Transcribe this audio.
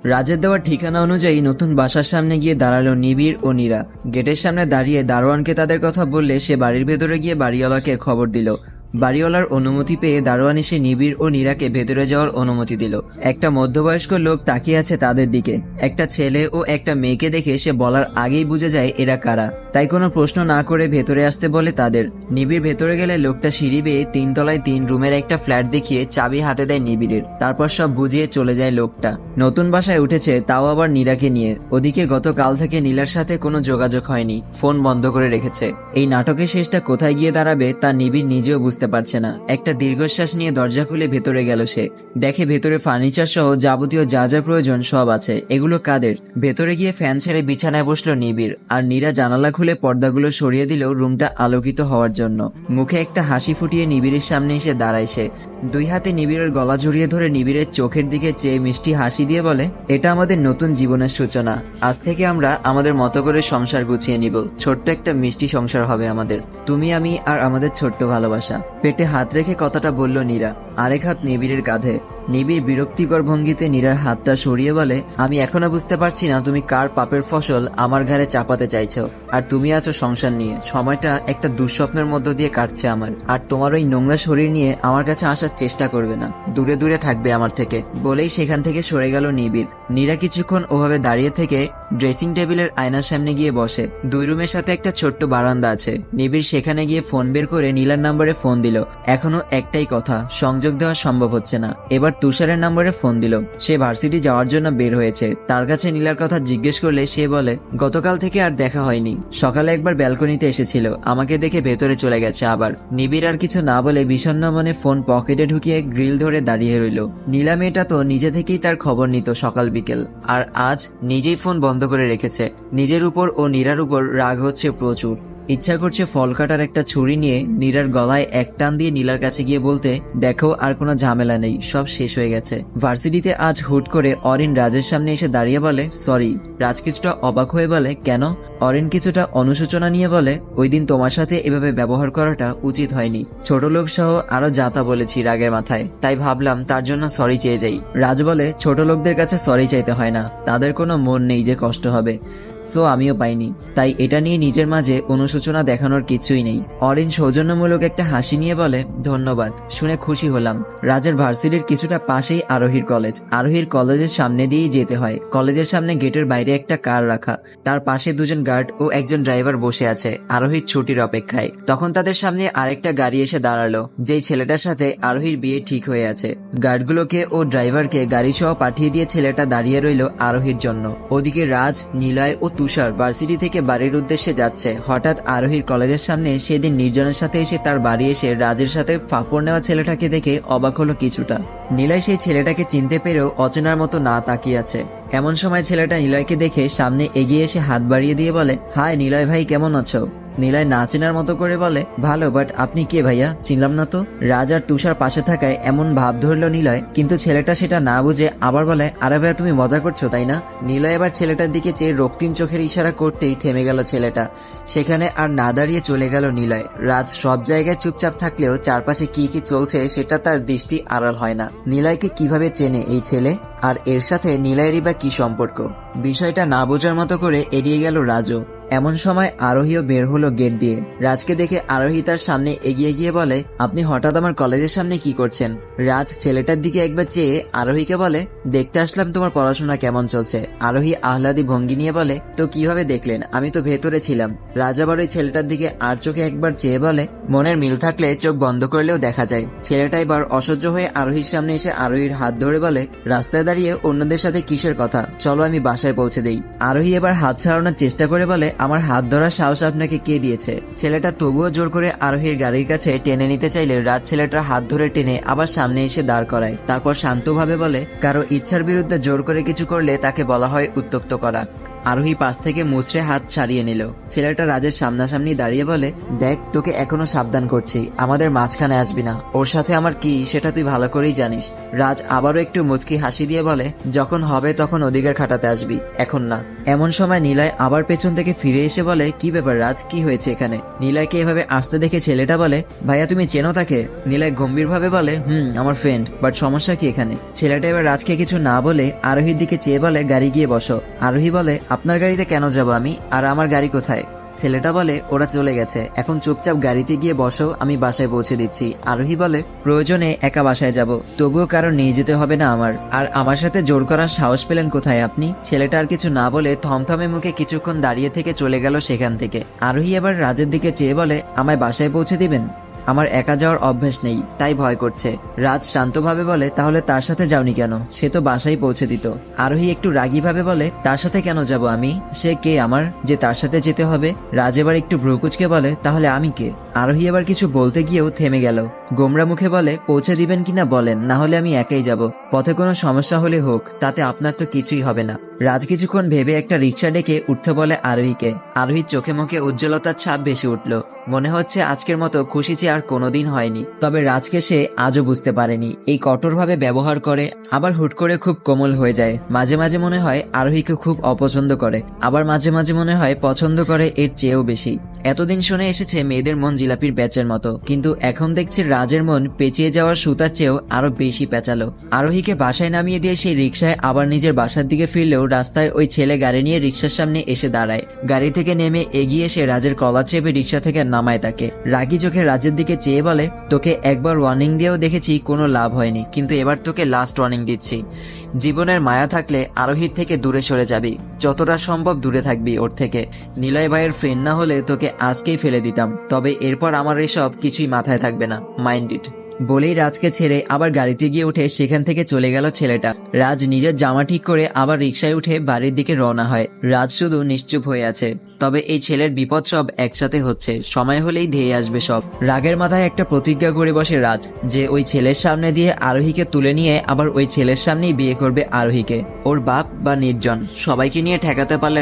রাজের দেওয়া ঠিকানা অনুযায়ী নতুন বাসার সামনে গিয়ে দাঁড়ালো নিবিড় ও নীরা। গেটের সামনে দাঁড়িয়ে দারোয়ানকে তাদের কথা বললে সে বাড়ির ভেতরে গিয়ে বাড়িওয়ালাকে খবর দিল। বাড়িওয়ালার অনুমতি পেয়ে দারোয়ান এসে নিবিড় ও নীরাকে ভেতরে যাওয়ার অনুমতি দিল। একটা মধ্যবয়স্ক লোক তাকিয়ে আছে তাদের দিকে। একটা ছেলে ও একটা মেয়েকে দেখে সে বলার আগেই বুঝে যায় এরা কারা, তাই কোনো প্রশ্ন না করে ভেতরে আসতে বলে তাদের। নিবিড় ভেতরে গেলে লোকটা সিঁড়ি বেয়ে 3 তলায় 3 রুমের একটা ফ্ল্যাট দেখিয়ে চাবি হাতে দেয় নিবিড়ের। তারপর সব বুঝিয়ে চলে যায় লোকটা। নতুন বাসায় উঠেছে, তাও আবার নীরাকে নিয়ে। ওদিকে গতকাল থেকে নীলার সাথে কোনো যোগাযোগ হয়নি, ফোন বন্ধ করে রেখেছে। এই নাটকের শেষটা কোথায় গিয়ে দাঁড়াবে তা নিবিড় নিজেও বুঝতে পারছে না। একটা দীর্ঘশ্বাস নিয়ে দরজা খুলে ভেতরে গেল সে। দেখে ভেতরে ফার্নিচার সহ যাবতীয় যা যা প্রয়োজন সব আছে। এগুলো কাদের? ভেতরে গিয়ে ফ্যান ছেড়ে বিছানায় বসলো নিবিড়, আর নীরা জানালা খুলে পর্দাগুলো সরিয়ে দিল রুমটা আলোকিত হওয়ার জন্য। মুখে একটা হাসি ফুটিয়ে নিবিড়ের সামনে এসে দাঁড়ায় সে। 2 হাতে নিবিড়ের গলা জড়িয়ে ধরে নিবিড়ের চোখের দিকে চেয়ে মিষ্টি হাসি দিয়ে বলে, এটা আমাদের নতুন জীবনের সূচনা। আজ থেকে আমরা আমাদের মতো করে সংসার গুছিয়ে নিব। ছোট্ট একটা মিষ্টি সংসার হবে আমাদের, তুমি, আমি আর আমাদের ছোট্ট ভালোবাসা। পেটে হাত রেখে কথাটা বলল নীরা, আরেক হাত নিবিড়ের কাঁধে। নিবিড় বিরক্তিকর ভঙ্গিতে নীরার হাতটা সরিয়ে বলে, আমি এখনো বুঝতে পারছি না তুমি কার পাপের ফসল আমার ঘাড়ে চাপাতে চাইছো। আর তুমি আছো সংসার নিয়ে। সময়টা একটা দুঃস্বপ্নের মধ্য দিয়ে কাটছে আমার। আর তোমার ওই নোংরা শরীর নিয়ে আমার কাছে আসার চেষ্টা করবে না, দূরে দূরে থাকবে আমার থেকে। বলেই সেখান থেকে সরে গেল নিবিড়। নীরা কিছুক্ষণ ওভাবে দাঁড়িয়ে থেকে ড্রেসিং টেবিলের আয়নার সামনে গিয়ে বসে। 2 রুমের সাথে একটা ছোট্ট বারান্দা আছে। নিবিড় সেখানে গিয়ে ফোন বের করে নীলার নম্বরে ফোন দিল। এখনো একটাই কথা, সংযোগ দেওয়া সম্ভব হচ্ছে না। এবার তুষারের নম্বরে ফোন দিল। সে ভার্সিটি যাওয়ার জন্য বের হয়েছে। তার কাছে নীলার কথা জিজ্ঞেস করলে সে বলে, গতকাল থেকে আর দেখা হয়নি। সকালে একবার ব্যালকনিতে এসেছিল, আমাকে দেখে ভেতরে চলে গেছে আবার। নিবিড় আর কিছু না বলে বিষণ্ণ মনে ফোন পকেটে ঢুকিয়ে গ্রিল ধরে দাঁড়িয়ে রইল। নীলা মেয়েটা তো নিজে থেকেই তার খবর নিত সকাল বিকেল, আর আজ নিজেই ফোন বন্ধ করে রেখেছে। নিজের উপর ও নীরার উপর রাগ হচ্ছে প্রচুর। ইচ্ছা করছে ফল কাটার একটা ছুরি নিয়ে নীলার গলায় এক টান দিয়ে নীলার কাছে গিয়ে বলতে, দেখো আর কোনো ঝামেলা নেই, সব শেষ হয়ে গেছে। ভার্সিটিতে আজ হুট করে অরিন রাজের সামনে এসে দাঁড়িয়ে বলে সরি। রাজ কিছুটা অবাক হয়ে বলে, কেন? অরিন কিছুটা অনুশোচনা নিয়ে বলে, ওই দিন তোমার সাথে এভাবে ব্যবহার করাটা উচিত হয়নি। ছোট লোক সহ আরো যাতা বলেছি রাগের মাথায়, তাই ভাবলাম তার জন্য সরি চেয়ে যাই। রাজ বলে, ছোট লোকদের কাছে সরি চাইতে হয় না, তাদের কোনো মন নেই যে কষ্ট হবে। সো আমিও পাইনি, তাই এটা নিয়ে নিজের মাঝে অনুশোচনা দেখানোর কিছুই নেই। অরিন সৌজন্যমূলক একটা হাসি নিয়ে বলে, ধন্যবাদ, শুনে খুশি হলাম। রাজের ভার্সিটির কিছুটা পাশেই আরোহীর কলেজ। আরোহীর কলেজের সামনে দিয়েই যেতে হয়। কলেজের সামনে গেটের বাইরে একটা কার রাখা, তার পাশে 2 জন গার্ড ও একজন ড্রাইভার বসে আছে আরোহীর ছুটির অপেক্ষায়। তখন তাদের সামনে আরেকটা গাড়ি এসে দাঁড়ালো, যেই ছেলেটার সাথে আরোহীর বিয়ে ঠিক হয়ে আছে। গার্ডগুলোকে ও ড্রাইভারকে গাড়ি সহ পাঠিয়ে দিয়ে ছেলেটা দাঁড়িয়ে রইল আরোহীর জন্য। ওদিকে রাজ, নিলয় ও তুষার ভার্সিটি থেকে বাড়ির উদ্দেশ্যে যাচ্ছে। হঠাৎ আরোহীর কলেজের সামনে সেদিন নির্জনের সাথে এসে তার বাড়ি এসে রাজের সাথে ফাপড় নেওয়া ছেলেটাকে দেখে অবাক হলো কিছুটা। নিলয় সেই ছেলেটাকে চিনতে পেরেও অচেনার মতো না তাকিয়ে আছে। এমন সময় ছেলেটা নিলয়কে দেখে সামনে এগিয়ে এসে হাত বাড়িয়ে দিয়ে বলে, হাই নিলয় ভাই, কেমন আছো? নিলয় না চেনার মতো করে বলে, ভালো, বাট আপনি কে ভাইয়া? চিনলাম না তো। রাজ আর তুষার পাশে থাকায় এমন ভাব ধরল নিলয়, কিন্তু ছেলেটা সেটা না বুঝে আবার বলে, আরে ভাইয়া তুমি মজা করছো তাই না? নিলয় এবার ছেলেটার দিকে চেয়ে রক্তিম চোখের ইশারা করতেই থেমে গেল ছেলেটা। সেখানে আর না দাঁড়িয়ে চলে গেল নিলয়। রাজ সব জায়গায় চুপচাপ থাকলেও চারপাশে কি কি চলছে সেটা তার দৃষ্টি আড়াল হয় না। নিলয়কে কিভাবে চেনে এই ছেলে, আর এর সাথে নিলয়েরই বা কি সম্পর্ক? বিষয়টা না বোঝার মতো করে এড়িয়ে গেল রাজও। এমন সময় আরোহীও বের হলো গেট দিয়ে। রাজকে দেখে আরোহী তার সামনে এগিয়ে গিয়ে বলে, আপনি হঠাৎ আমার কলেজের সামনে কি করছেন? রাজ ছেলেটার দিকে একবার চেয়ে আরোহীকে বলে, দেখতে আসলাম তোমার পড়াশোনা কেমন চলছে। আরোহী আহ্লাদী ভঙ্গি নিয়ে বলে, তো কিভাবে দেখলেন? আমি তো ভেতরে ছিলাম। রাজ আবার ওই ছেলেটার দিকে আর চোখে একবার চেয়ে বলে, মনের মিল থাকলে চোখ বন্ধ করলেও দেখা যায়। ছেলেটা এবার অসহ্য হয়ে আরোহীর সামনে এসে আরোহীর হাত ধরে বলে, রাস্তায় দাঁড়িয়ে অন্যদের সাথে কিসের কথা? চলো আমি বাসায় পৌঁছে দেই। আরোহী এবার হাত ছাড়ানোর চেষ্টা করে বলে, আমার হাত ধরার সাহস আপনাকে কে দিয়েছে? ছেলেটা তবুও জোর করে আরোহীর গাড়ির কাছে টেনে নিতে চাইলে রাজ ছেলেটার হাত ধরে টেনে আবার সামনে এসে দাঁড় করায়। তারপর শান্তভাবে বলে, কারো ইচ্ছার বিরুদ্ধে জোর করে কিছু করলে তাকে বলা হয় উত্ত্যক্ত করা। আরোহী পাশ থেকে মুচড়ে হাত ছাড়িয়ে নিল। ছেলেটা রাজের সামনাসামনি দাঁড়িয়ে বলে, দেখ, তোকে এখনো সাবধান করছি, আমাদের মাঝখানে আসবি না। ওর সাথে আমার কি সেটা তুই ভালো করেই জানিস। রাজ আবারও একটু মুচকি হাসি দিয়ে বলে, যখন হবে তখন অধিকার খাটাতে আসবি, এখন না। এমন সময় নিলয় আবার পেছন থেকে ফিরে এসে বলে, কি ব্যাপার রাজ, কি হয়েছে এখানে? নিলয়কে এভাবে আসতে দেখে ছেলেটা বলে, ভাইয়া তুমি চেনো তাকে? নিলয় গম্ভীরভাবে বলে, আমার ফ্রেন্ড, বাট সমস্যা কি এখানে? ছেলেটা এবার রাজকে কিছু না বলে আরোহীর দিকে চেয়ে বলে, গাড়ি গিয়ে বসো। আরোহী বলে, আপনার গাড়িতে কেন যাবো আমি, আর আমার গাড়ি কোথায়? ছেলেটা বলে, ওরা চলে গেছে, এখন চুপচাপ গাড়িতে গিয়ে বসো, আমি বাসায় পৌঁছে দিচ্ছি। আরোহী বলে, প্রয়োজনে একা বাসায় যাব, তবুও কারো নিয়ে যেতে হবে না আমার। আর আমার সাথে জোর করার সাহস পেলেন কোথায় আপনি? ছেলেটা আর কিছু না বলে থমথমে মুখে কিছুক্ষণ দাঁড়িয়ে থেকে চলে গেল সেখান থেকে। আরোহী এবার রাজের দিকে চেয়ে বলে, আমায় বাসায় পৌঁছে দিবেন? আমার একা যাওয়ার অভ্যাস নেই, তাই ভয় করছে। রাজ শান্তভাবে বলে, তাহলে তার সাথে যাওনি কেন? সে তো বাসায় পৌঁছে দিত। আরোহী একটু রাগীভাবে বলে, তার সাথে কেন যাব আমি? সে কে আমার যে তার সাথে যেতে হবে? রাজ এবার একটু ভ্রুকুচকে বলে, তাহলে আমি কে? আরোহী এবার কিছু বলতে গিয়েও থেমে গেল। গোমরা মুখে বলে, পৌঁছে দিবেন কিনা বলেন, না হলে আমি একাই যাব। পথে কোনো সমস্যা হলে হোক, তাতে আপনার তো কিছুই হবে না। রাজ কিছুক্ষণ ভেবে একটা রিক্সা ডেকে উঠতে বলে আরোহীকে। আরোহীর চোখে মুখে উজ্জ্বলতার ছাপ বেশি উঠল। মনে হচ্ছে আজকের মতো খুশি যে আর কোনোদিন হয়নি। তবে রাজকে সে আজও বুঝতে পারেনি, এই কঠোরভাবে ব্যবহার করে, আবার হুট করে খুব কোমল হয়ে যায়। মাঝে মাঝে মনে হয় আরোহীকে খুব অপছন্দ করে, আবার মাঝে মাঝে মনে হয় পছন্দ করে এর চেয়েও বেশি। এতদিন শুনে এসেছে মেয়েদের মন জিলাপির প্যাচের মতো, কিন্তু এখন দেখছি রাজের মন পেঁচিয়ে যাওয়ার সুতার চেয়েও আরো বেশি পেঁচালো। আরোহীকে বাসায় নামিয়ে দিয়ে সেই রিক্সায় আবার নিজের বাসার দিকে ফিরলেও রাস্তায় ওই ছেলে গাড়ি নিয়ে রিক্সার সামনে এসে দাঁড়ায়। গাড়ি থেকে নেমে এগিয়ে এসে রাজের কলার চেপে রিক্সা থেকে নামায় তাকে। রাগী চোখে রাজের দিকে চেয়ে বলে, তোকে একবার ওয়ার্নিং দিয়েও দেখেছি, কোনো লাভ হয়নি, কিন্তু এবার তোকে লাস্ট ওয়ার্নিং দিচ্ছি। জীবনের মায়া থাকলে আরোহীর থেকে দূরে সরে যাবি, যতটা সম্ভব দূরে থাকবি ওর থেকে। নিলয় ভাইয়ের ফ্রেন্ড না হলে তোকে আজকেই ফেলে দিতাম, তবে এরপর আমার এসব কিছুই মাথায় থাকবে না, মাইন্ড ইট। বলেই রাজকে ছেড়ে আবার গাড়িতে গিয়ে উঠে সেখান থেকে চলে গেল ছেলেটা। রাজ নিজের জামা ঠিক করে আবার রিক্সায় উঠে বাড়ির দিকে রওনা হয়। রাজ শুধু নিশ্চুপ হয়ে আছে, তবে এই ছেলের বিপদ সব একসাথে হচ্ছে, সময় হলেই ধেয়ে আসবে সব। রাগের মাথায় একটা প্রতিজ্ঞা করে বসে রাজ, যে ওই ছেলের সামনে দিয়ে আরোহীকে তুলে নিয়ে আবার ওই ছেলের সামনেই বিয়ে করবে আরোহীকে। ওর বাপ বা নির্জন সবাইকে নিয়ে ঠেকাতে পারলে